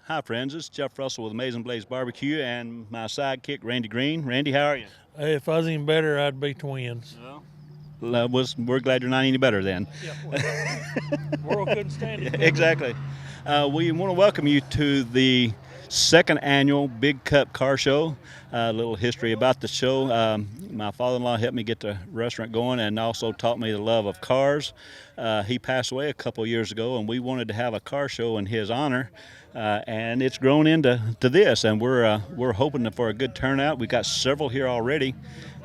Hi, friends. It's Jeff Russell with Amazing Blaze Barbecue and my sidekick, Randy Green. Randy, how are you? Hey, if I was any better, I'd be twins. We're glad you're not any better then. Yeah, well, world couldn't stand it. Exactly. We want to welcome you to the second annual Big Cup Car Show. A little history about the show. My father-in-law helped me get the restaurant going and also taught me the love of cars. He passed away a couple years ago, and we wanted to have a car show in his honor. And it's grown into this, and we're hoping for a good turnout. We've got several here already,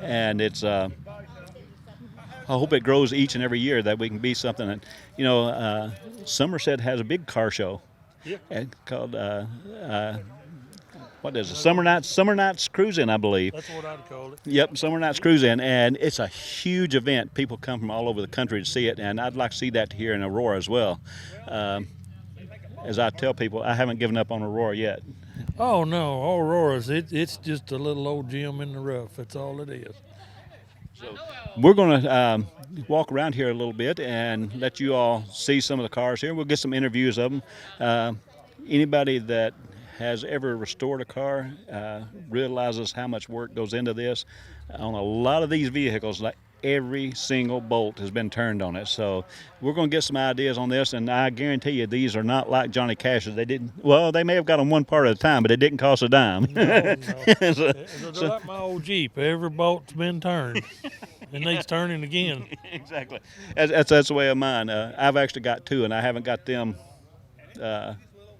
and it's I hope it grows each and every year that we can be something that, Somerset has a big car show. Yeah. Called what is it? Summer Nights Cruising, I believe. That's what I'd call it. Yep, Summer Nights Cruising, and it's a huge event. People come from all over the country to see it, and I'd like to see that here in Aurora as well. As I tell people, I haven't given up on Aurora yet. Oh no, Aurora's it's just a little old gem in the rough. That's all it is. We're going to walk around here a little bit and let you all see some of the cars here. We'll get some interviews of them. Anybody that has ever restored a car realizes how much work goes into this. On a lot of these vehicles, like every single bolt has been turned on it. So we're going to get some ideas on this, and I guarantee you these are not like Johnny Cash's. They may have got them one part at a time, but it didn't cost a dime. No. They're like my old Jeep. Every bolt's been turned. It needs turning again. Exactly. That's the way of mine. I've actually got two, and I haven't got them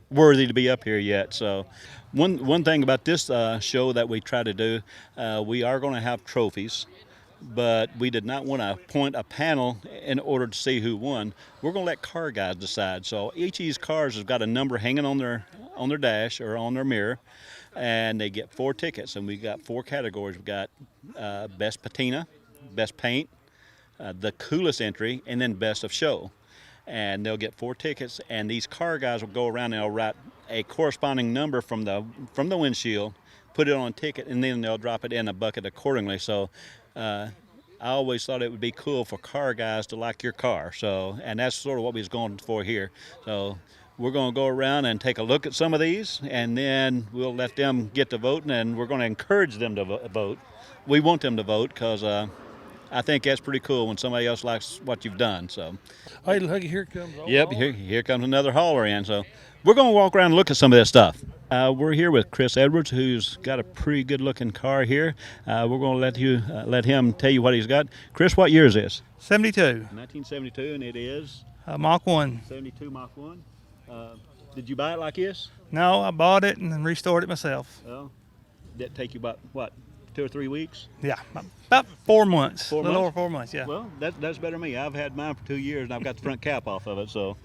worthy to be up here yet. So one thing about this show that we try to do, we are going to have trophies, but we did not want to appoint a panel in order to see who won. We're going to let car guys decide. So each of these cars has got a number hanging on their dash or on their mirror, and they get 4 tickets. And we got 4 categories. We got best patina, best paint, the coolest entry, and then best of show. And they'll get 4 tickets, and these car guys will go around and they'll write a corresponding number from the windshield, put it on a ticket, and then they'll drop it in a bucket accordingly. So I always thought it would be cool for car guys to like your car. So, and that's sort of what we was going for here. So we're going to go around and take a look at some of these, and then we'll let them get to voting, and we're going to encourage them to vote. We want them to vote because I think that's pretty cool when somebody else likes what you've done. So, Hey, look, here comes. Yep, here comes another hauler in. So we're going to walk around and look at some of this stuff. We're here with Chris Edwards, who's got a pretty good-looking car here. We're going to let him tell you what he's got. Chris, what year is this? 72. 1972, and it is Mach 1. 72 Mach 1. Did you buy it like this? No, I bought it and then restored it myself. Well, did it take you about, 2 or 3 weeks? Yeah, about 4 months. 4 a little months? over 4 months, yeah. Well, that's better than me. I've had mine for 2 years, and I've got the front cap off of it. So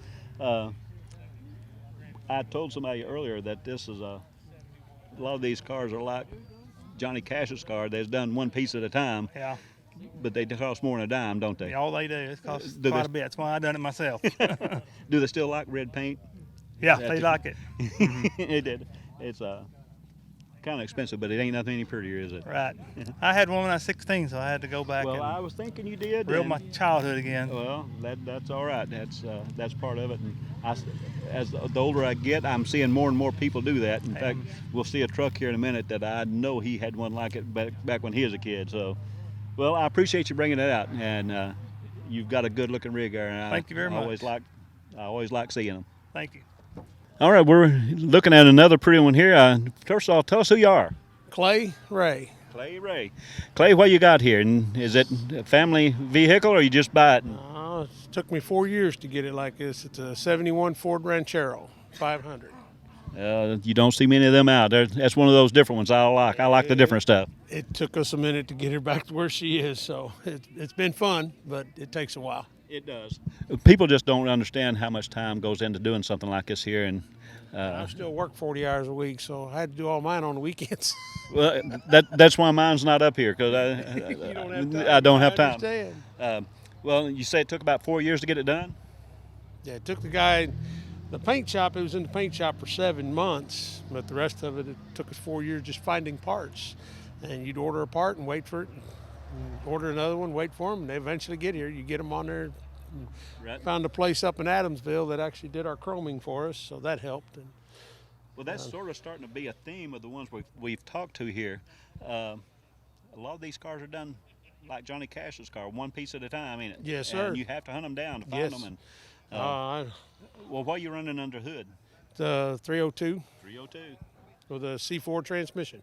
I told somebody earlier that this is a lot of these cars are like Johnny Cash's car. They're done one piece at a time, Yeah, but they cost more than a dime, don't they? all they do. It costs Do quite they- a bit. That's why I done it myself. Do they still like red paint? Yeah, they like it. It did. It's kind of expensive, but it ain't nothing any prettier, is it? Right. I had one when I was 16, so I had to go back Well, and I was thinking you did. rebuild and- my childhood again. Well, that's all right. That's part of it. And as the older I get, I'm seeing more and more people do that. In fact, we'll see a truck here in a minute that I know he had one like it back when he was a kid. So, well, I appreciate you bringing it out, and you've got a good-looking rig there. And Thank you very much. I always like seeing them. Thank you. All right, we're looking at another pretty one here. First of all, tell us who you are. Clay Ray. Clay Ray. Clay, what you got here? And is it a family vehicle, or you just buy it? It took me 4 years to get it like this. It's a 71 Ford Ranchero 500. You don't see many of them out there. That's one of those different ones I like. I like the different stuff. It took us a minute to get her back to where she is, so it's been fun, but it takes a while. It does. People just don't understand how much time goes into doing something like this here. And I still work 40 hours a week, so I had to do all mine on the weekends. well, that's why mine's not up here, because You don't have time. I don't have time. Understand. Well, you say it took about 4 years to get it done? Yeah, it took the guy, the paint shop, it was in the paint shop for 7 months, but the rest of it took us 4 years just finding parts. And you'd order a part and wait for it, and order another one, wait for them, and they eventually get here. You get them on there. Right. Found a place up in Adamsville that actually did our chroming for us, so that helped. And Well, that's sort of starting to be a theme of the ones we've talked to here. A lot of these cars are done like Johnny Cash's car, one piece at a time, ain't it? Yes, sir. And you have to hunt them down to find Yes. them. And Well, what are you running under hood? the 302 302. with a C4 transmission.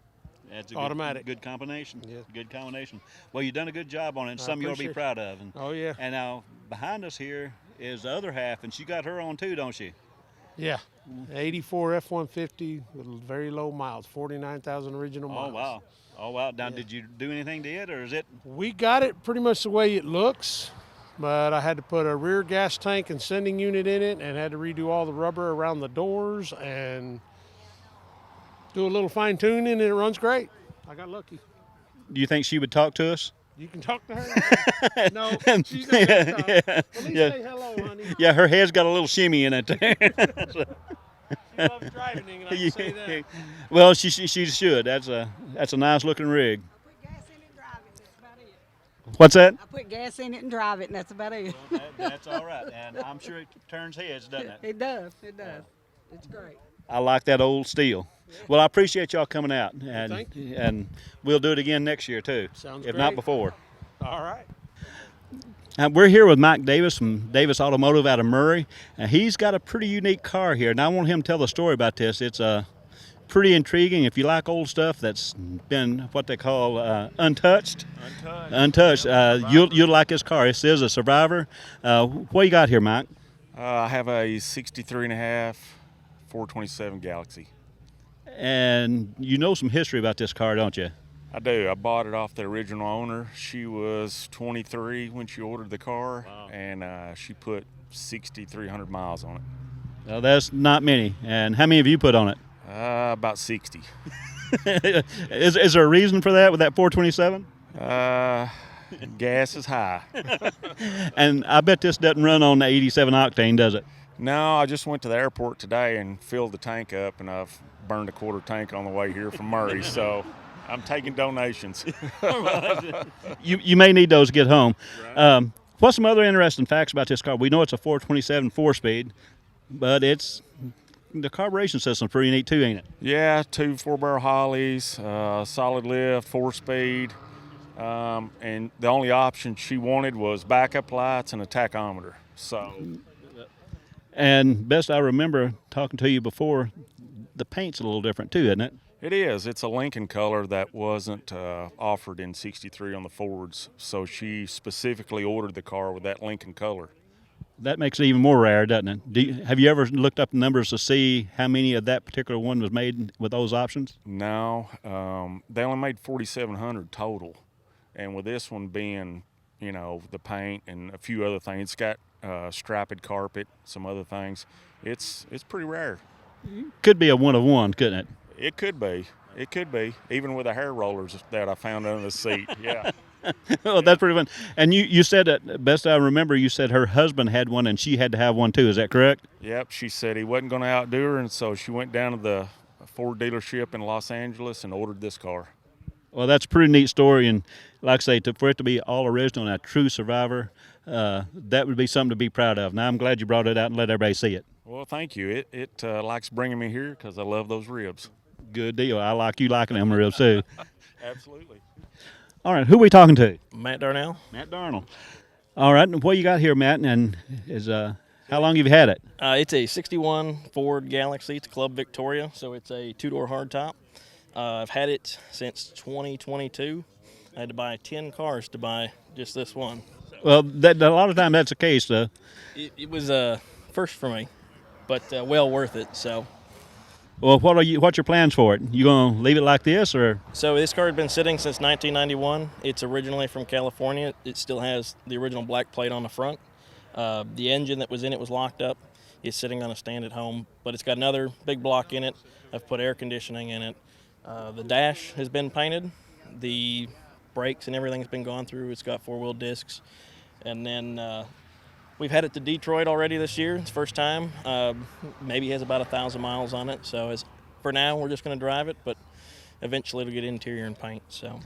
That's a Automatic. Good combination. Yeah. Good combination. Well, you've done a good job on it, and I some you ought to be appreciate proud of. And, Oh, yeah. And now behind us here is the other half, and she got her on too, don't she? Yeah. 84 F-150 with very low miles, 49,000 original miles. Oh wow. Oh wow. Now, did you do anything to it, or is it? We got it pretty much the way it looks, but I had to put a rear gas tank and sending unit in it and had to redo all the rubber around the doors and do a little fine tuning, and it runs great. I got lucky. Do you think she would talk to us? You can talk to her. No, she's not gonna talk. At least Yeah. say hello, honey. Yeah, her head's got a little shimmy in it. She loves driving, and I can say that. Well, she should. That's a nice looking rig. Put gas in it and drive it. That's about it. What's that? I put gas in it and drive it, and that's about it. That's all right, and I'm sure it turns heads, doesn't it? It does. It does. It's great. I like that old steel. Well, I appreciate y'all coming out, and thank you. and we'll do it again next year too, Sounds if not great. before. All right. We're here with Mike Davis from Davis Automotive out of Murray, and he's got a pretty unique car here, and I want him to tell the story about this. It's pretty intriguing. If you like old stuff that's been what they call untouched, you'll like this car. This is a Survivor. What you got here, Mike? I have a 63 and a half 427 Galaxy. And you know some history about this car, don't you? I do. I bought it off the original owner. She was 23 when she ordered the car, and she put 6,300 miles on it. Well, that's not many. And how many have you put on it? About 60. Is there a reason for that with that 427? Gas is high. And I bet this doesn't run on the 87 octane, does it? No, I just went to the airport today and filled the tank up, and I've burned a quarter tank on the way here from Murray, so I'm taking donations. You may need those to get home. What's some other interesting facts about this car? We know it's a 427 4-speed, but the carburation system's pretty neat too, ain't it? Yeah, 2 4-barrel Hollies, solid lift, 4-speed, and the only option she wanted was backup lights and a tachometer. So, And best I remember talking to you before, the paint's a little different too, isn't it? it is. It's a Lincoln color that wasn't offered in 63 on the Fords, so she specifically ordered the car with that Lincoln color. That makes it even more rare, doesn't it? Have you ever looked up the numbers to see how many of that particular one was made with those options? No, they only made 4,700 total, and with this one being, the paint and a few other things, it's got striped carpet, some other things. It's pretty rare. Could be a one of one, couldn't it? It could be. It could be, even with the hair rollers that I found under the seat. Yeah. Oh, that's pretty fun. And you said that, best I remember, you said her husband had one and she had to have one too. Is that correct? Yep. She said he wasn't going to outdo her, and so she went down to the Ford dealership in Los Angeles and ordered this car. Well, that's a pretty neat story. And like I say, for it to be all original and a true Survivor, that would be something to be proud of. Now, I'm glad you brought it out and let everybody see it. Well, thank you. It likes bringing me here because I love those ribs. Good deal. I like you liking them ribs too. Absolutely. All right, who are we talking to? Matt Darnell. Matt Darnell. All right, and what you got here, Matt? And how long have you had it? It's a 61 Ford Galaxy. It's Club Victoria, so it's a two-door hardtop. I've had it since 2022. I had to buy 10 cars to buy just this one. Well, a lot of time that's the case. It was a first for me, but well worth it. So What's your plans for it? You gonna leave it like this, or? So this car had been sitting since 1991. It's originally from California. It still has the original black plate on the front. The engine that was in it was locked up. It's sitting on a stand at home, but it's got another big block in it. I've put air conditioning in it. The dash has been painted. The brakes and everything's been gone through. It's got four-wheel discs. And then we've had it to Detroit already this year. It's first time. Maybe has about 1,000 miles on it. So for now, we're just going to drive it, but eventually it'll get interior and paint. So.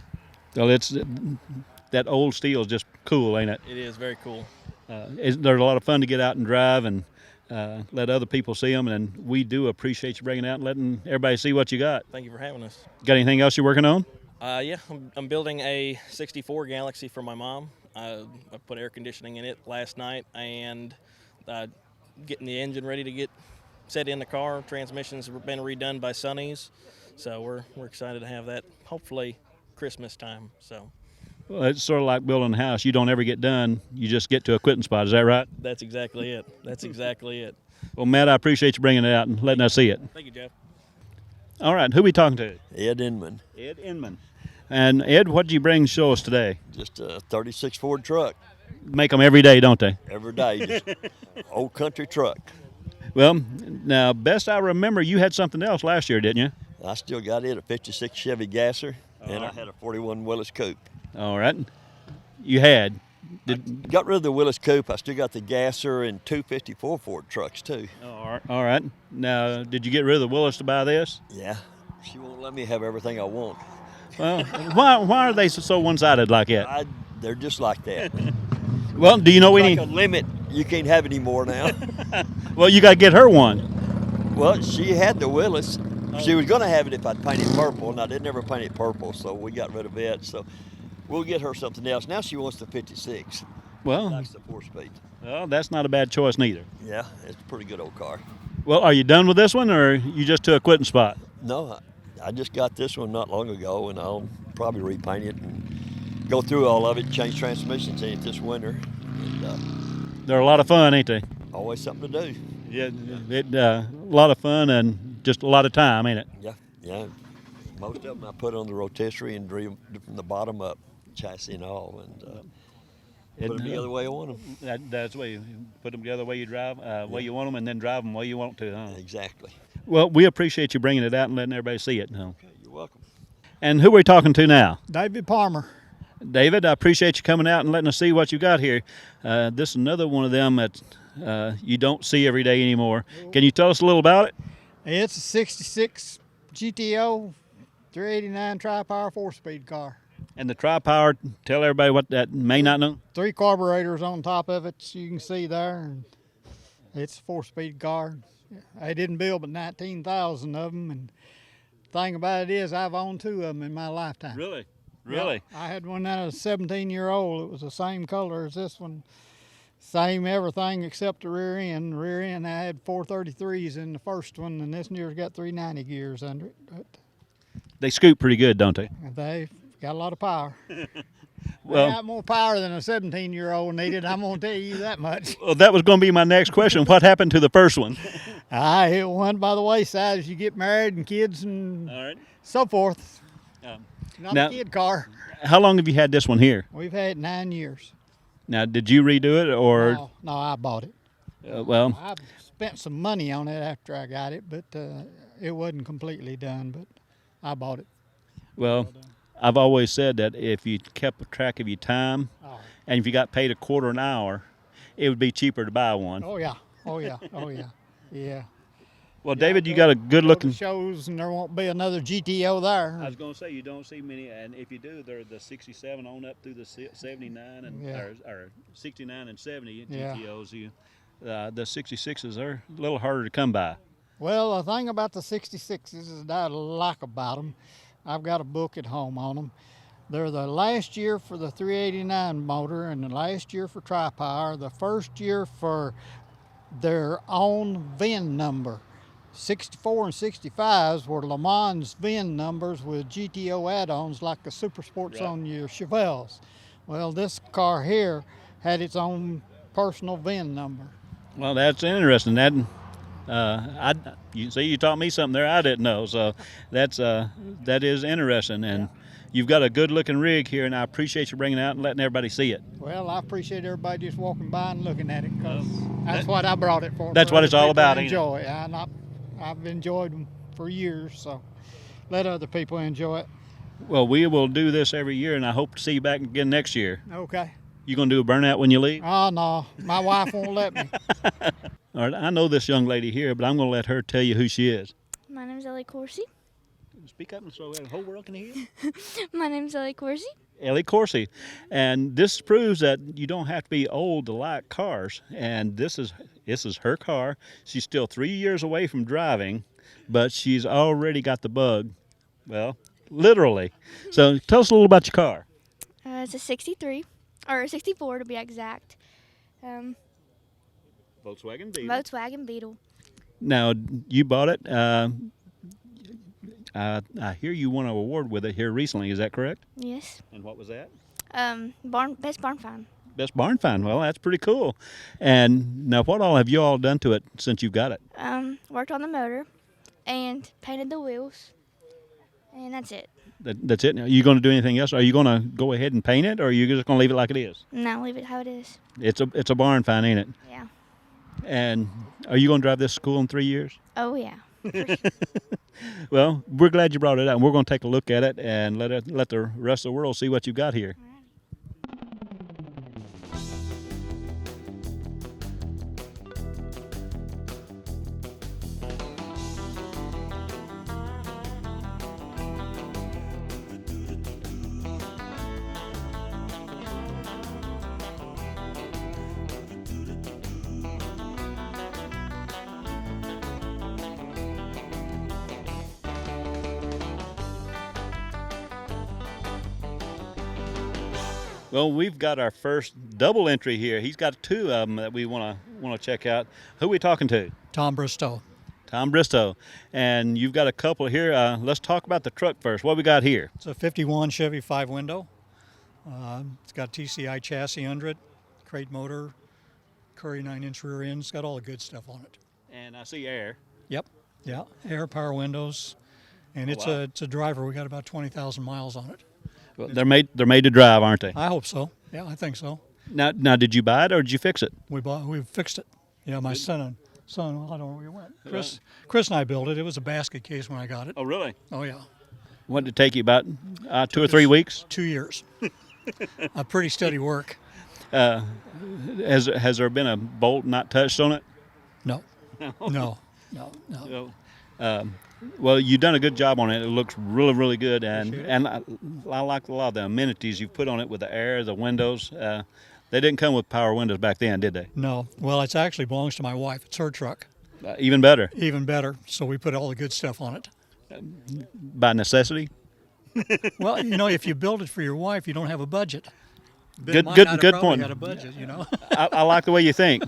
Well, that old steel is just cool, ain't it? It is very cool. There's a lot of fun to get out and drive, and let other people see them, and we do appreciate you bringing it out and letting everybody see what you got. Thank you for having us. Got anything else you're working on? Yeah, I'm building a 64 Galaxy for my mom. I put air conditioning in it last night and getting the engine ready to get set in the car. Transmission's been redone by Sonny's, so we're excited to have that hopefully Christmas time. So Well, it's sort of like building a house. You don't ever get done. You just get to a quitting spot. Is that right? that's exactly it. That's exactly it. Well, Matt, I appreciate you bringing it out and letting us see it. Thank you, Jeff. All right, who we talking to? Ed Enman. Ed Enman. And Ed, what did you bring to show us today? Just a 36 Ford truck Make them every day, don't they? every day. Just old country truck. Well, now, best I remember, you had something else last year, didn't you? I still got it, a 56 Chevy Gasser, and I had a 41 Willis Coupe. All right. You had. Got rid of the Willis Coupe. I still got the Gasser and two 54 Ford trucks, too. All right. Now, did you get rid of the Willis to buy this? Yeah. She won't let me have everything I want. Well, why are they so one-sided like that? They're just like that. Well, do you know Like any? a limit. You can't have any more now. Well, you got to get her one. Well, she had the Willis. She was going to have it if I'd paint it purple, and I didn't ever paint it purple, so we got rid of it. So we'll get her something else. Now she wants the 56. Well, Likes the 4-speed. well, that's not a bad choice neither. Yeah, it's a pretty good old car. Well, are you done with this one, or you just to a quitting spot? No, I just got this one not long ago, and I'll probably repaint it and go through all of it, change transmissions in it this winter. And, They're a lot of fun, ain't they? always something to do. Yeah, a lot of fun and just a lot of time, ain't it? Yeah. Most of them I put on the rotisserie and drew from the bottom up, chassis and all, and put them together the way I want them. That's the way you put them together, the way you drive, way you want them, and then drive them the way you want to, huh? Exactly. Well, we appreciate you bringing it out and letting everybody see it. Huh? Okay, you're welcome. And who are we talking to now? David Palmer. David, I appreciate you coming out and letting us see what you got here. This is another one of them that you don't see every day anymore. Can you tell us a little about it? It's a 66 GTO 389 tri-power 4-speed car. And the tri-power, tell everybody what that may not know. 3 carburetors on top of it, so you can see there. It's a 4-speed car. I didn't build but 19,000 of them, and the thing about it is I've owned 2 of them in my lifetime. Really? Yeah, I had one that was 17-year-old. It was the same color as this one. Same everything except the rear end. The rear end, I had 433s in the first one, and this near's got 390 gears under it. But They scoop pretty good, don't they? they got a lot of power. Well- They got more power than a 17-year-old needed. I'm going to tell you that much. Well, that was going to be my next question. What happened to the first one? It went by the wayside as you get married and kids and All right. so forth. Not now- a kid car. How long have you had this one here? We've had it 9 years. Now, did you redo it or? No, I bought it. Well, I spent some money on it after I got it, but it wasn't completely done, but I bought it. well, I've always said that if you kept track of your time and if you got paid a quarter an hour, it would be cheaper to buy one. Oh, yeah. Yeah. Well, David, you got a good looking. Shows, and there won't be another GTO there. I was going to say you don't see many, and if you do, they're the 67 on up through the 79 and or 69 and 70 Yeah. GTOs. The 66s are a little harder to come by. Well, the thing about the 66s is that I like about them. I've got a book at home on them. They're the last year for the 389 motor and the last year for tri-power, the first year for their own VIN number. 64 and 65s were Le Mans VIN numbers with GTO add-ons like the Super Sports on your Chevelles. Well, this car here had its own personal VIN number. Well, that's interesting. That you see, you taught me something there I didn't know. So that is interesting, and you've got a good-looking rig here, and I appreciate you bringing it out and letting everybody see it. Well, I appreciate everybody just walking by and looking at it because that's what I brought it for. That's for what other it's all people about, to ain't it? enjoy. I've enjoyed them for years, so let other people enjoy it. Well, we will do this every year, and I hope to see you back again next year. Okay. You gonna do a burnout when you leave? Oh, no, my wife won't let me. All right, I know this young lady here, but I'm gonna let her tell you who she is. My name is Ellie Cory. Speak up so the whole world can hear you. My name's Ellie Cory. Ellie Cory. And this proves that you don't have to be old to like cars. And this is her car. She's still 3 years away from driving, but she's already got the bug. Well, literally. So tell us a little about your car. It's a 63, or 64 to be exact. Volkswagen Beetle. Volkswagen Beetle. Now, you bought it. I hear you won an award with it here recently. Is that correct? Yes. And what was that? Best barn find. Best barn find. Well, that's pretty cool. And now, what all have you all done to it since you've got it? Worked on the motor and painted the wheels, and that's it. That's it. Are you going to do anything else? Are you going to go ahead and paint it, or are you just going to leave it like it is? No, leave it how it is. It's a barn find, ain't it? Yeah. And are you going to drive this school in 3 years? Oh yeah. Well, we're glad you brought it out, and we're going to take a look at it and let the rest of the world see what you've got here. Well, we've got our first double entry here. He's got two of them that we want to check out. Who are we talking to? Tom Bristow. Tom Bristow. And you've got a couple here. Let's talk about the truck first. What we got here? It's a 51 Chevy 5-window. It's got TCI chassis under it, crate motor, Curry 9-inch rear end. It's got all the good stuff on it. And I see air. Yep. Yeah. Air, power windows. And it's a driver. We got about 20,000 miles on it. Well, they're made to drive, aren't they? I hope so. Yeah, I think so. Now, did you buy it or did you fix it? We fixed it. Yeah, my son, well, I don't know where you went. Chris and I built it. It was a basket case when I got it. Oh, really? Oh, yeah. What did it take you, about 2 or 3 weeks? 2 years. A pretty steady work. Has there been a bolt not touched on it? No. No. Well, you've done a good job on it. It looks really, really good, and I like a lot of the amenities you've put on it with the air, the windows. They didn't come with power windows back then, did they? No. Well, it actually belongs to my wife. It's her truck. Even better. Even better. So we put all the good stuff on it. By necessity? Well, if you build it for your wife, you don't have a budget. Good point. Got a budget, I like the way you think.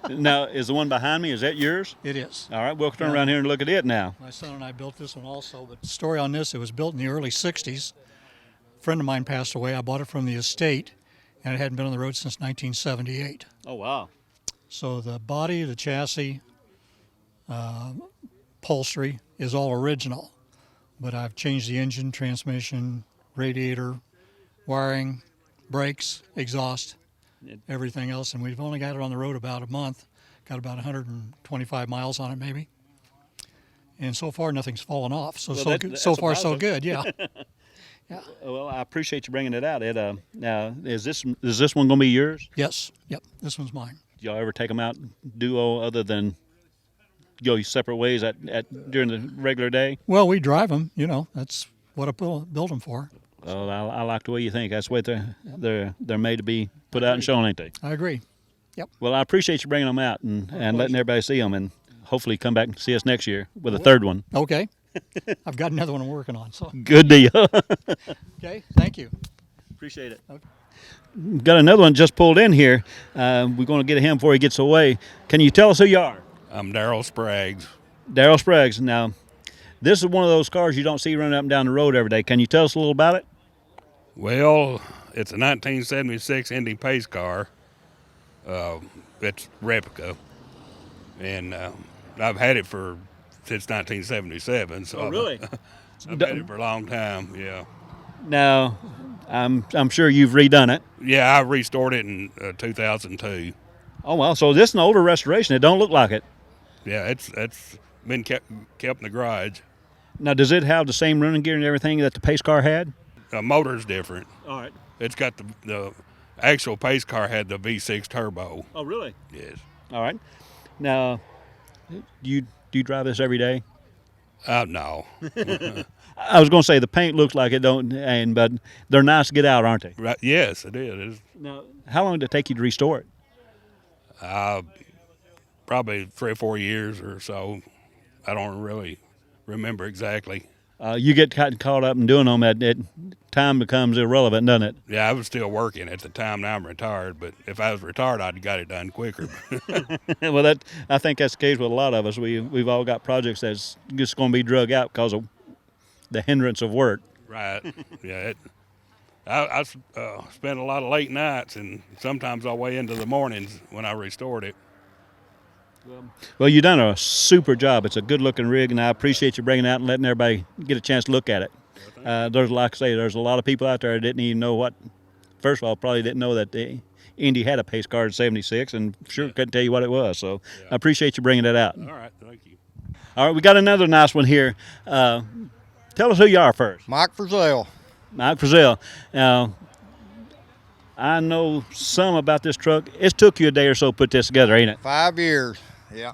Now, is the one behind me, is that yours? It is. All right, we'll turn around here and look at it now. My son and I built this one also, but the story on this, it was built in the early 60s. A friend of mine passed away. I bought it from the estate, and it hadn't been on the road since 1978. Oh, wow. So the body, the chassis, upholstery is all original, but I've changed the engine, transmission, radiator, wiring, brakes, exhaust, everything else, and we've only got it on the road about a month. Got about 125 miles on it, maybe. And so far, nothing's fallen off. So far, so good. Yeah. Yeah. Well, I appreciate you bringing it out. Now, is this one going to be yours? Yes. Yep. This one's mine. Do y'all ever take them out duo other than go your separate ways during the regular day? Well, we drive them. That's what I build them for. Well, I like the way you think. That's the way they're made to be put out and shown, ain't they? I agree. Yep. Well, I appreciate you bringing them out and letting everybody see them, and hopefully come back and see us next year with a third one. Okay. I've got another one I'm working on. So. Good deal. Okay. Thank you. Appreciate it. Okay. Got another one just pulled in here. We're going to get him before he gets away. Can you tell us who you are? I'm Daryl Sprags. Daryl Sprags. Now, this is one of those cars you don't see running up and down the road every day. Can you tell us a little about it? Well, it's a 1976 Indy pace car. It's replica, and I've had it since 1977. So oh, really? I've had it for a long time. Yeah. Now, I'm sure you've redone it. Yeah, I restored it in 2002. Oh well, so this is an older restoration. It don't look like it. Yeah, it's been kept in the garage. Now, does it have the same running gear and everything that the pace car had? The motor's different. All right. It's got the actual pace car had the V6 turbo. Oh, really? Yes. All right. Now, do you drive this every day? No. I was going to say the paint looks like it don't, but they're nice to get out, aren't they? Right. Yes, it is. Now, how long did it take you to restore it? Probably 3 or 4 years or so. I don't really remember exactly. You get caught up in doing them, time becomes irrelevant, doesn't it? Yeah, I was still working at the time. Now I'm retired, but if I was retired, I'd got it done quicker. Well, I think that's the case with a lot of us. We've all got projects that's just going to be drug out because of the hindrance of work. Right. Yeah. I spent a lot of late nights, and sometimes all the way into the mornings when I restored it. Well, you've done a super job. It's a good-looking rig, and I appreciate you bringing it out and letting everybody get a chance to look at it. There's, like I say, there's a lot of people out there that didn't even know what. First of all, probably didn't know that the Indy had a pace car in '76, and sure couldn't tell you what it was. So I appreciate you bringing it out. All right, thank you. All right, we got another nice one here. Tell us who you are first. Mike Frelle. Mike Frelle. Now, I know some about this truck. It took you a day or so to put this together, ain't it? 5 years. Yeah.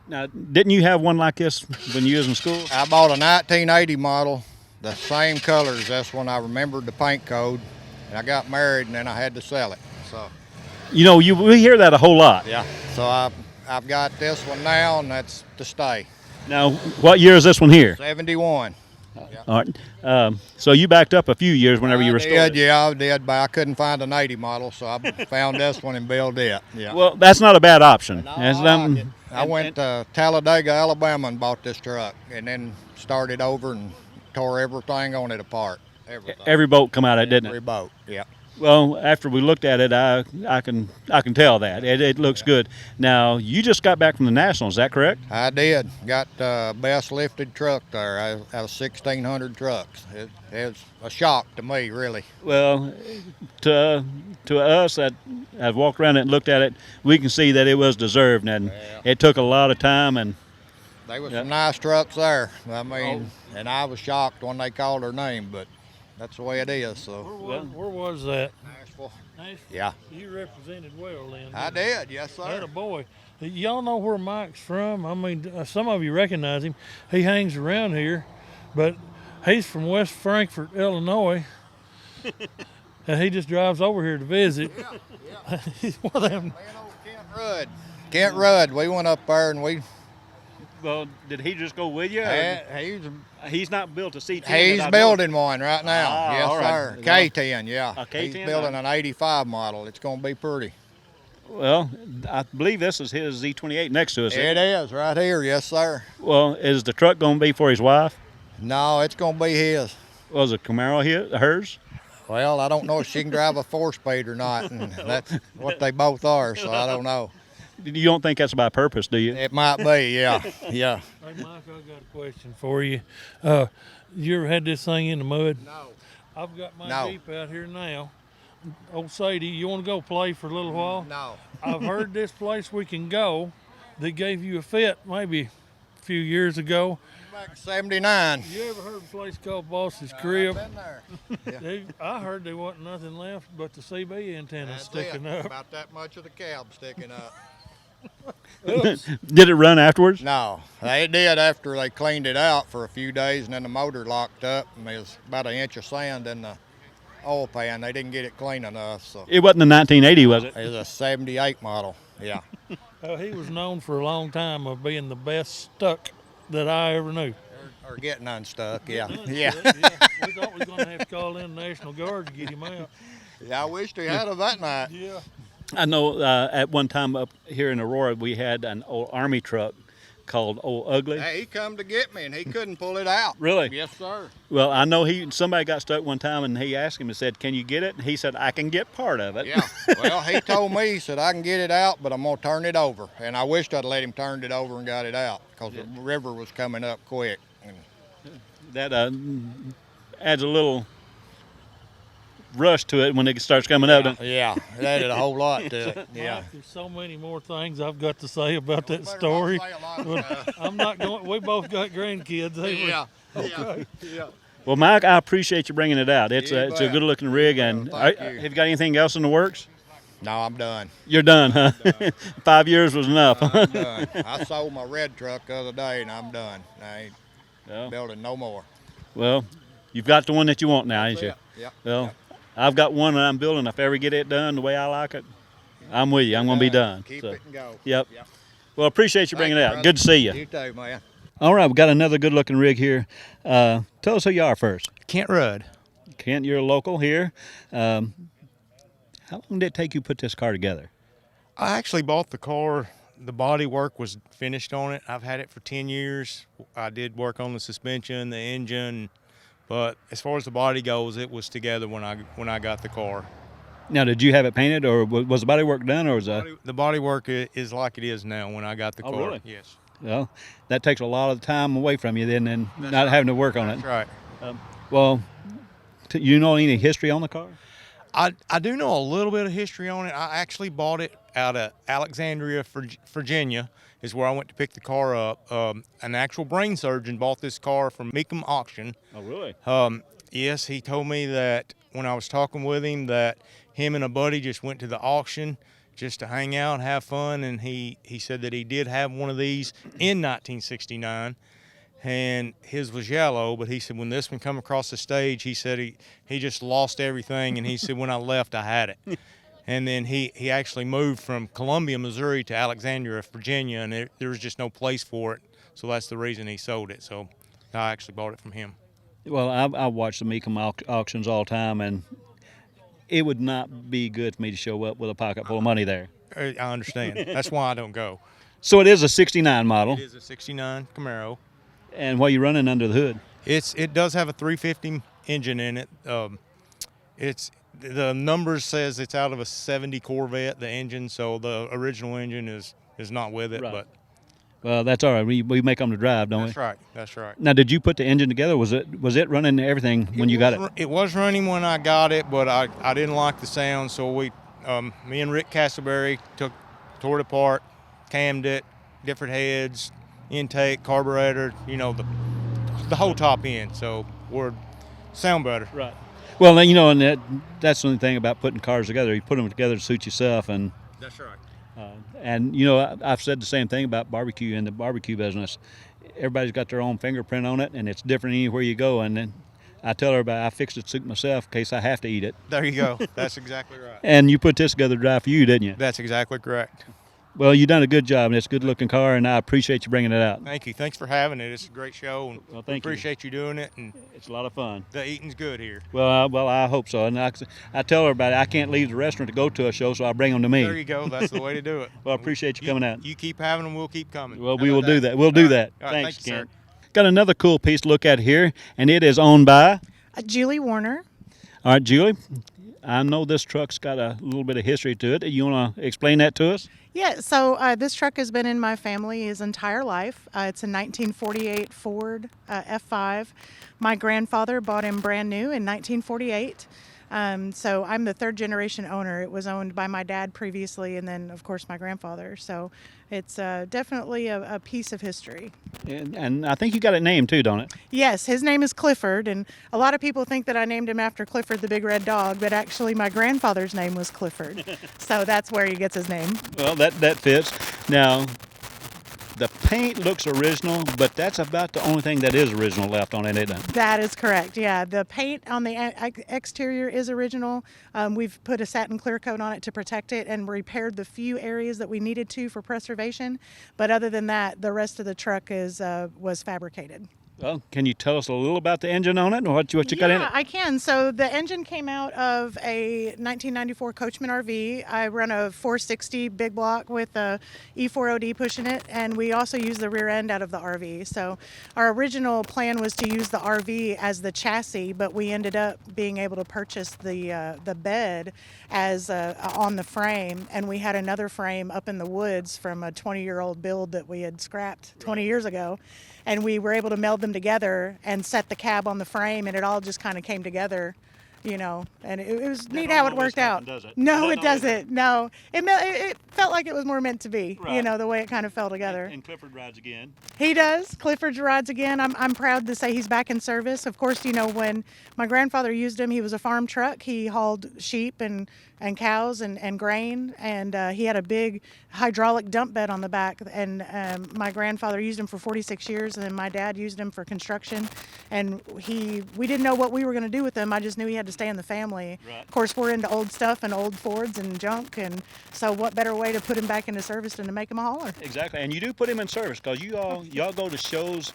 Now, didn't you have one like this when you was in school? I bought a 1980 model, the same colors. That's when I remembered the paint code. And I got married, and then I had to sell it. So. You know, we hear that a whole lot. Yeah. So I've got this one now, and that's to stay. Now, what year is this one here? 71. Yeah. All right. So you backed up a few years whenever you restored it. Yeah, I did, but I couldn't find an 80 model, so I found this one and built it. Yeah. Well, that's not a bad option. I went to Talladega, Alabama, and bought this truck, and then started over and tore everything on it apart. Everything. Every bolt come out of it, didn't it? Every bolt. Yeah. Well, after we looked at it, I can tell that it looks good. Now, you just got back from the Nationals, is that correct? I did. Got the best lifted truck there out of 1,600 trucks. It was a shock to me, really. Well, to us that have walked around it and looked at it, we can see that it was deserved, and it took a lot of time. And they were some nice trucks there. I mean, and I was shocked when they called her name, but that's the way it is. So. Where was that? Nashville. Nashville? Yeah. You represented well then. I did, yes, sir. That a boy. Y'all know where Mike's from? I mean, some of you recognize him. He hangs around here, but he's from West Frankfort, Illinois, and he just drives over here to visit. Yeah. He's one of them. Kent Rudd. We went up there and we. Well, did he just go with you? He's not built a C10. He's building one right now. Ah, yes, all right. sir. K10, yeah. A K10? He's building an 85 model. It's going to be pretty. Well, I believe this is his Z28 next to us. It is right here, yes, sir. Well, is the truck going to be for his wife? No, it's going to be his. Was a Camaro hers? Well, I don't know if she can drive a 4-speed or not, and that's what they both are, so I don't know. You don't think that's by purpose, do you? It might be, yeah. Yeah. Hey, Mike, I got a question for you. You ever had this thing in the mud? No. I've got my Jeep out here now. Old Sadie, you want to go play for a little while? No. I've heard this place we can go that gave you a fit maybe a few years ago. Back in 79. You ever heard of a place called Boss's Crib? I've been there. Yeah. I heard there wasn't nothing left but the CB antenna sticking up. About that much of the cab sticking up. Did it run afterwards? No, they did after they cleaned it out for a few days, and then the motor locked up, and there was about an inch of sand in the oil pan. They didn't get it clean enough. So it wasn't a 1980, was it? It was a 78 model, yeah. He was known for a long time of being the best stuck that I ever knew. Or getting unstuck, yeah. Yeah. We thought we were going to have to call in the National Guard to get him out. Yeah, I wished he had it that night. Yeah. I know at one time up here in Aurora, we had an old Army truck called Old Ugly. Hey, he come to get me, and he couldn't pull it out. Really? Yes, sir. Well, I know somebody got stuck one time, and he asked him and said, "Can you get it?" And he said, "I can get part of it." Yeah. Well, he told me, he said, "I can get it out, but I'm going to turn it over." And I wished I'd let him turn it over and got it out, because the river was coming up quick. And that adds a little rush to it when it starts coming up. Yeah, it added a whole lot to it. Yeah. Mike, there's so many more things I've got to say about that story. I'm not going. We both got grandkids. Yeah. Okay. Yeah. Well, Mike, I appreciate you bringing it out. It's a good-looking rig. And Thank you. Have you got anything else in the works? No, I'm done. You're done, huh? I'm done. 5 years was enough. I'm done. I sold my red truck the other day, and I'm done. Yeah. building no more. Well, you've got the one that you want now, ain't you? Yep. Yep. Well, Yep. I've got one that I'm building. If I ever get it done the way I like it, I'm with you. I'm going to be done. Keep So, it and go. Yep. Well, appreciate you bringing it out. brother. Good to see you. You too, man. All right, we've got another good-looking rig here. Tell us who you are first. Kent Rudd. Kent, you're a local here. How long did it take you to put this car together? I actually bought the car. The body work was finished on it. I've had it for 10 years. I did work on the suspension, the engine, but as far as the body goes, it was together when I got the car. Now, did you have it painted, or was the body work done, or was that? The body work is like it is now when I got the car. Really? Yes. Well, that takes a lot of time away from you then, and not having to work on it. That's right. Well, you know any history on the car? I do know a little bit of history on it. I actually bought it out of Alexandria, Virginia, is where I went to pick the car up. An actual brain surgeon bought this car from Meekum Auction. Oh, really? Yes, he told me that when I was talking with him that him and a buddy just went to the auction just to hang out and have fun, and he said that he did have one of these in 1969. And his was yellow, but he said when this one come across the stage, he said he just lost everything, and he said when I left, I had it. And then he actually moved from Columbia, Missouri to Alexandria, Virginia, and there was just no place for it, so that's the reason he sold it. So I actually bought it from him. Well, I watch the Meekum auctions all the time, and it would not be good for me to show up with a pocket full of money there. I understand. That's why I don't go. So it is a 69 model. It is a 69 Camaro. And what are you running under the hood? It does have a 350 engine in it. The numbers says it's out of a 70 Corvette, the engine, so the original engine is not with it. Right. But Well, that's all right. We make them to drive, don't that's we? right. That's right. Now, did you put the engine together? Was it running everything when you got it? It was running when I got it, but I didn't like the sound, so me and Rick Castleberry tore it apart, cammed it, different heads, intake, carburetor, the whole top end, so we're sound better. Right. Well, and that's the only thing about putting cars together. You put them together to suit yourself, and That's right. I've said the same thing about barbecue in the barbecue business. Everybody's got their own fingerprint on it, and it's different anywhere you go. And then I tell everybody I fixed it to suit myself in case I have to eat it. There you go. That's exactly right. And you put this together to drive for you, didn't you? That's exactly correct. Well, you've done a good job, and it's a good-looking car, and I appreciate you bringing it out. Thank you. Thanks for having it. It's a great show, and Well, thank you. appreciate you doing it. And It's a lot of fun. the eating's good here. Well, I hope so. And I tell everybody I can't leave the restaurant to go to a show, so I bring them to me. There you go. That's the way to do it. Well, I appreciate you coming out. You keep having them, we'll keep coming. Well, we will do that. We'll do that. All right, Thanks, thank you, Ken. Got another cool piece to look at here, and it is owned by? Julie Warner. All right, Julie, I know this truck's got a little bit of history to it. You want to explain that to us? Yeah, so this truck has been in my family his entire life. It's a 1948 Ford F5. My grandfather bought him brand new in 1948. So I'm the third generation owner. It was owned by my dad previously, and then, of course, my grandfather. So it's definitely a piece of history. And I think you got it named too, don't it? Yes, his name is Clifford, and a lot of people think that I named him after Clifford the Big Red Dog, but actually my grandfather's name was Clifford. So that's where he gets his name. Well, that fits. Now, the paint looks original, but that's about the only thing that is original left on it, isn't it? That is correct, yeah. The paint on the exterior is original. We've put a satin clear coat on it to protect it and repaired the few areas that we needed to for preservation. But other than that, the rest of the truck was fabricated. Well, can you tell us a little about the engine on it and what you got in it? Yeah, I can. So the engine came out of a 1994 Coachman RV. I run a 460 big block with a E4OD pushing it, and we also use the rear end out of the RV. So our original plan was to use the RV as the chassis, but we ended up being able to purchase the bed as on the frame, and we had another frame up in the woods from a 20-year-old build that we had scrapped 20 years ago. And we were able to meld them together and set the cab on the frame, and it all just kind of came together, and it was neat how it worked out. Does it? No, it doesn't. No, it felt like it was more meant to be, Right. the way it kind of fell together. And Clifford rides again. He does. Clifford rides again. I'm proud to say he's back in service. Of course, when my grandfather used him, he was a farm truck. He hauled sheep and and cows and grain, and he had a big hydraulic dump bed on the back, and my grandfather used him for 46 years, and then my dad used him for construction, and we didn't know what we were going to do with them. I just knew he had to stay in the family. Right. Of course, we're into old stuff and old Fords and junk, and so what better way to put him back into service than to make him a hauler? Exactly, and you do put him in service because y'all go to shows,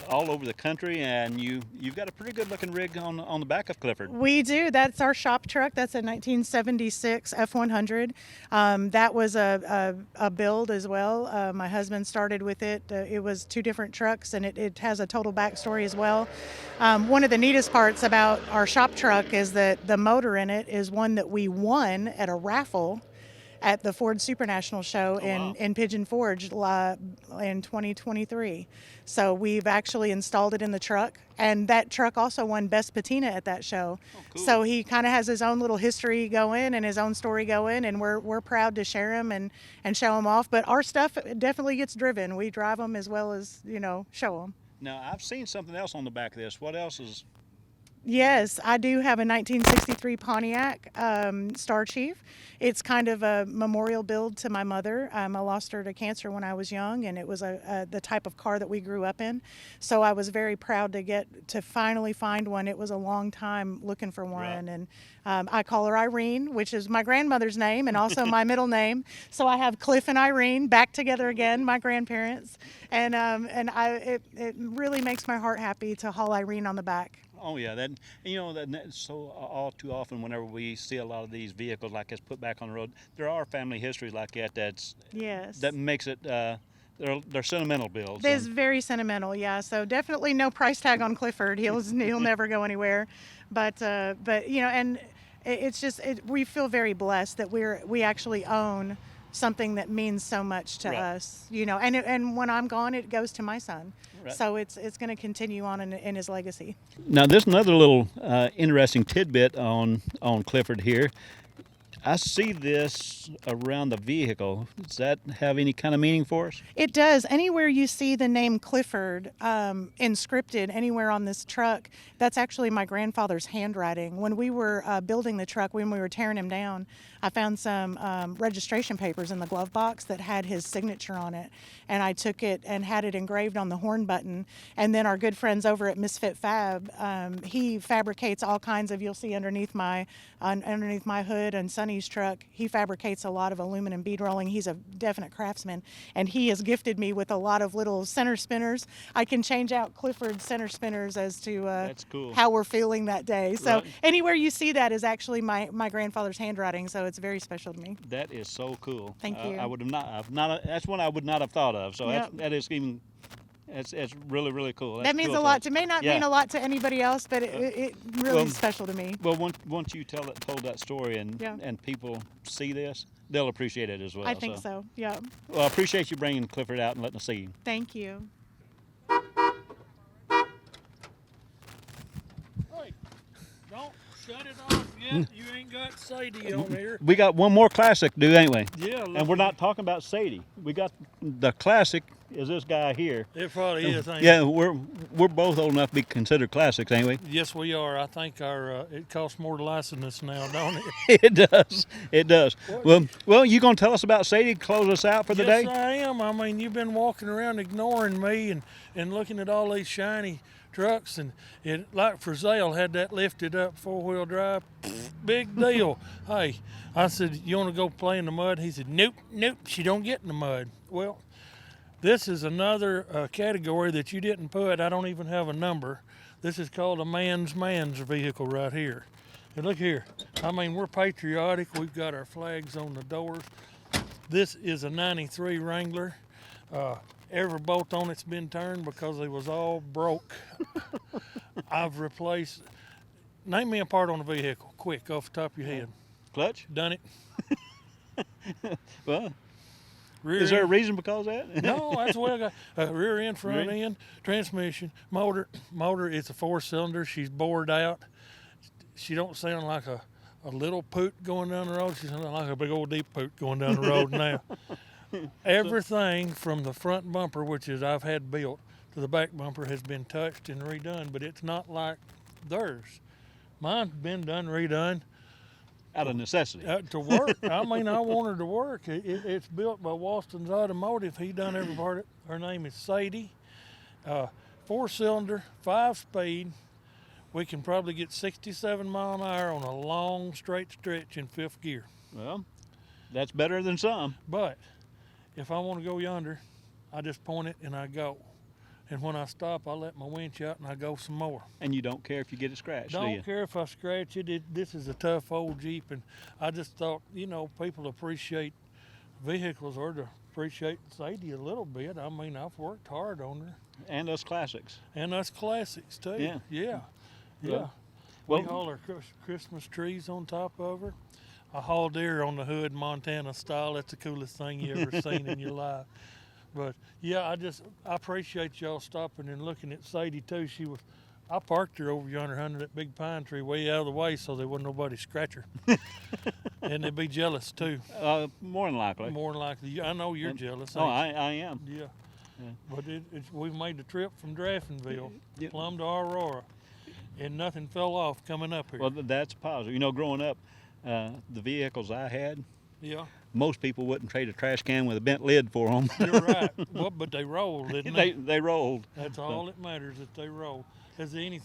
all over the country, and you've got a pretty good looking rig on the back of Clifford. We do. That's our shop truck. That's a 1976 F100. That was a build as well. My husband started with it. It was 2 different trucks, and it has a total backstory as well. One of the neatest parts about our shop truck is that the motor in it is one that we won at a raffle at the Ford Super National Show in Pigeon Forge in 2023. So we've actually installed it in the truck, and that truck also won Best Patina at that show. Cool. So he kind of has his own little history going and his own story going, and we're proud to share him and show him off. But our stuff definitely gets driven. We drive them as well as, show them. Now, I've seen something else on the back of this. What else is? Yes, I do have a 1963 Pontiac Star Chief. It's kind of a memorial build to my mother. I lost her to cancer when I was young, and it was the type of car that we grew up in. So I was very proud to finally find one. It was a long time looking for one, Right. and I call her Irene, which is my grandmother's name and also my middle name. So I have Cliff and Irene back together again, my grandparents, and it really makes my heart happy to haul Irene on the back. Oh yeah, that's so all too often whenever we see a lot of these vehicles like this put back on the road, there are family histories like that. That makes it. They're sentimental builds. It's very sentimental, yeah. So definitely no price tag on Clifford. He'll never go anywhere, but and it's just we feel very blessed that we actually own something that means so much to us, and when I'm gone, it goes to my son. Right. So it's going to continue on in his legacy. Now, there's another little interesting tidbit on Clifford here. I see this around the vehicle. Does that have any kind of meaning for us? It does. Anywhere you see the name Clifford inscripted anywhere on this truck, that's actually my grandfather's handwriting. When we were building the truck, when we were tearing him down, I found some registration papers in the glove box that had his signature on it. And I took it and had it engraved on the horn button. And then our good friends over at Misfit Fab, he fabricates all kinds of, you'll see underneath my hood and Sonny's truck, he fabricates a lot of aluminum bead rolling. He's a definite craftsman, and he has gifted me with a lot of little center spinners. I can change out Clifford's center spinners as to That's cool. how we're feeling that day. So Right. anywhere you see that is actually my grandfather's handwriting, so it's very special to me. That is so cool. Thank you. I would have not. That's one I would not have thought of. So Yep. that is even. It's really, really cool. That's That means cool a lot. It may not Yeah. mean a lot to anybody else, but it really is special to me. Well, once you told that story and people see this, they'll appreciate it as well. I think so. Yeah. Well, I appreciate you bringing Clifford out and letting us see him. Thank you. Hey, don't shut it off yet. You ain't got Sadie on here. We got one more classic, ain't we? Yeah. And we're not talking about Sadie. We got the classic is this guy here. It probably is. Ain't Yeah, it? we're both old enough to be considered classics, ain't we? Yes, we are. I think our it costs more to license us now, don't it? It does. It does. Well, you gonna tell us about Sadie? Close us out for the Yes, day. I am. I mean, you've been walking around ignoring me and looking at all these shiny trucks, and it like Frelle had that lifted up 4-wheel drive. Big deal. Hey, I said, you want to go play in the mud? He said, nope, she don't get in the mud. Well, this is another category that you didn't put. I don't even have a number. This is called a man's vehicle right here. And look here. I mean, we're patriotic. We've got our flags on the doors. This is a 93 Wrangler. Every bolt on it's been turned because it was all broke. I've replaced. Name me a part on the vehicle, quick, off the top of your head. Clutch? Done it. Well, Rear is there a end. reason because of that? No, that's what I got. Rear end, front Rear end, transmission, motor. It's a 4-cylinder. She's bored out. She don't sound like a little poot going down the road. She sounds like a big old deep poot going down the road now. Everything from the front bumper, which is I've had built, to the back bumper has been touched and redone, but it's not like theirs. Mine's been done, redone Out of necessity. To work. I mean, I want her to work. It's built by Walston's Automotive. He done every part of it. Her name is Sadie. 4-cylinder, 5-speed. We can probably get 67 mile an hour on a long straight stretch in 5th gear. Well, that's better than some. But if I want to go yonder, I just point it and I go. And when I stop, I let my winch out and I go some more. And you don't care if you get it scratched, do you? Don't care if I scratch it. This is a tough old Jeep, and I just thought, people appreciate vehicles or to appreciate Sadie a little bit. I mean, I've worked hard on her. And us classics. And us classics, too. Yeah. Yeah. Well, we haul our Christmas trees on top of her. I hauled deer on the hood, Montana style. That's the coolest thing you ever seen in your life. But yeah, I appreciate y'all stopping and looking at Sadie too. I parked her over yonder under that big pine tree way out of the way so there wasn't nobody scratch her. And they'd be jealous too. More than likely. More than likely. I know you're jealous. Oh, I am. Yeah. But we've made the trip from Draftonville, plumb to Aurora, and nothing fell off coming up here. Well, that's positive. Growing up, the vehicles I had, most people wouldn't trade a trash can with a bent lid for them. You're right. Well, but they rolled, didn't they? They rolled. That's all that matters, that they roll. Is there any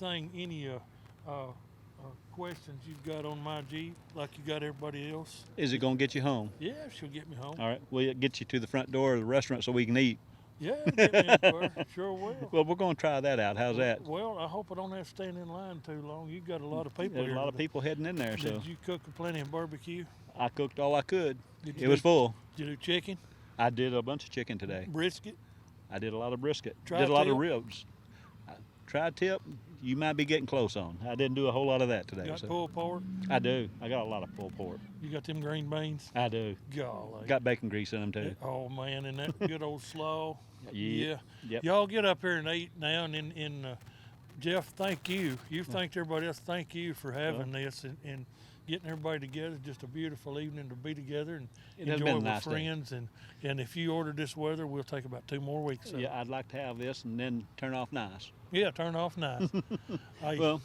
questions you've got on my Jeep like you got everybody else? Is it going to get you home? Yeah, she'll get me home. All right. Will it get you to the front door of the restaurant so we can eat? Yeah, get me anywhere. Sure will. Well, we're going to try that out. How's that? Well, I hope I don't have to stand in line too long. You got a lot of people There's here. a lot of people heading in there. Did you cook plenty of barbecue? I cooked all I could. It was full. Did you do chicken? I did a bunch of chicken today. Brisket? I did a lot of brisket. Tri-tip? Did a lot of ribs. Tri-tip, you might be getting close on. I didn't do a whole lot of that today. You got pulled pork? I do. I got a lot of pulled pork. You got them green beans? I do. Golly. Got bacon grease in them too. Oh man, and that good old slaw. Yeah. Yep. Y'all get up here and eat now, and Jeff, thank you. You've thanked everybody else. Thank you for having this and getting everybody together. Just a beautiful evening to be together and enjoy with nice friends. And if you order this weather, we'll take about 2 more weeks. Yeah, I'd like to have this and then turn off nice. Yeah, turn off nice. Well,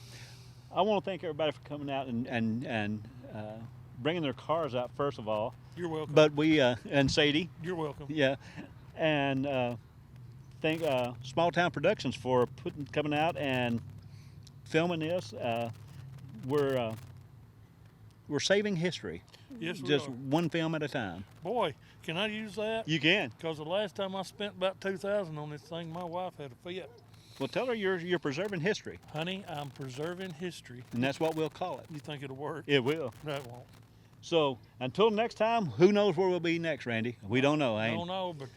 I want to thank everybody for coming out and bringing their cars out first of all. You're welcome. But and Sadie. You're welcome. Yeah, and thank Small Town Productions for coming out and filming this. We're saving history. Yes, we just are. one film at a time. Boy, can I use that? You can. Because the last time I spent about $2,000 on this thing, my wife had a fit. Well, tell her you're preserving history. Honey, I'm preserving history. And that's what we'll call it. You think it'll work? It will. That won't. So until next time, who knows where we'll be next, Randy? We don't know, I don't know, but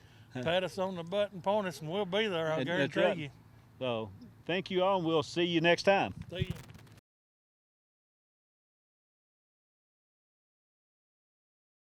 pat us on the butt and point us, and we'll be there. I guarantee you. So thank you all, and we'll see you next time. See you.